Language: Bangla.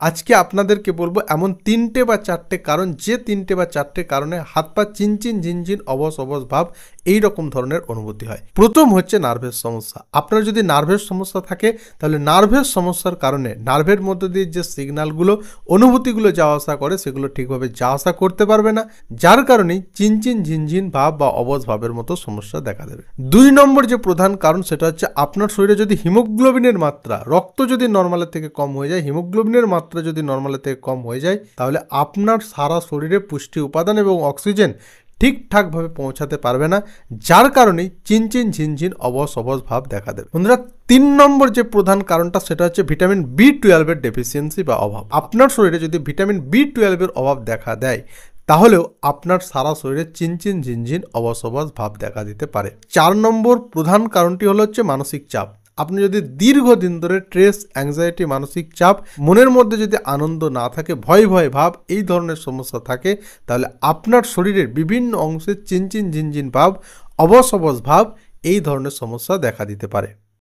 আজকে আপনাদেরকে বলবো এমন 3টে বা 4টে কারণ, যে 3টে বা 4টে কারণে হাত পা চিনচিন ঝিনঝিন অবশ অবশ ভাব এই রকম ধরনের অনুভূতি হয়। প্রথম হচ্ছে নার্ভের সমস্যা। আপনার যদি নার্ভের সমস্যা থাকে তাহলে নার্ভের সমস্যার কারণে নার্ভের মধ্যে দিয়ে যে সিগন্যালগুলো অনুভূতিগুলো যাওয়া আসা করে সেগুলো ঠিকভাবে যাওয়া আসা করতে পারবে না, যার কারণেই চিনচিন ঝিনঝিন ভাব বা অবশ ভাবের মতো সমস্যা দেখা দেবে। 2 নম্বর যে প্রধান কারণ সেটা হচ্ছে আপনার শরীরে যদি হিমোগ্লোবিনের মাত্রা, রক্ত যদি নর্মালের থেকে কম হয়ে যায়, হিমোগ্লোবিনের মাত্রা যদি নর্মালের থেকে কম হয়ে যায়, তাহলে আপনার সারা শরীরে পুষ্টি উপাদান এবং অক্সিজেন ঠিকঠাকভাবে পৌঁছাতে পারবে না, যার কারণেই চিনচিন ঝিনঝিন অবশ অবশ ভাব দেখা দেবে। বন্ধুরা, 3 নম্বর যে প্রধান কারণটা সেটা হচ্ছে ভিটামিন B12 এর ডেফিসিয়েন্সি বা অভাব। আপনার শরীরে যদি ভিটামিন B12 এর অভাব দেখা দেয় তাহলেও আপনার সারা শরীরে চিনচিন ঝিনঝিন অবশ অবশ ভাব দেখা দিতে পারে। 4 নম্বর প্রধান কারণটি হচ্ছে মানসিক চাপ। আপনি যদি দীর্ঘদিন ধরে স্ট্রেস, অ্যাংজাইটি, মানসিক চাপ, মনের মধ্যে যদি আনন্দ না থাকে, ভয় ভয় ভাব, এই ধরনের সমস্যা থাকে, তাহলে আপনার শরীরের বিভিন্ন অংশে চিনচিন ঝিনঝিন ভাব, অবশ অবশ ভাব এই ধরনের সমস্যা দেখা দিতে পারে।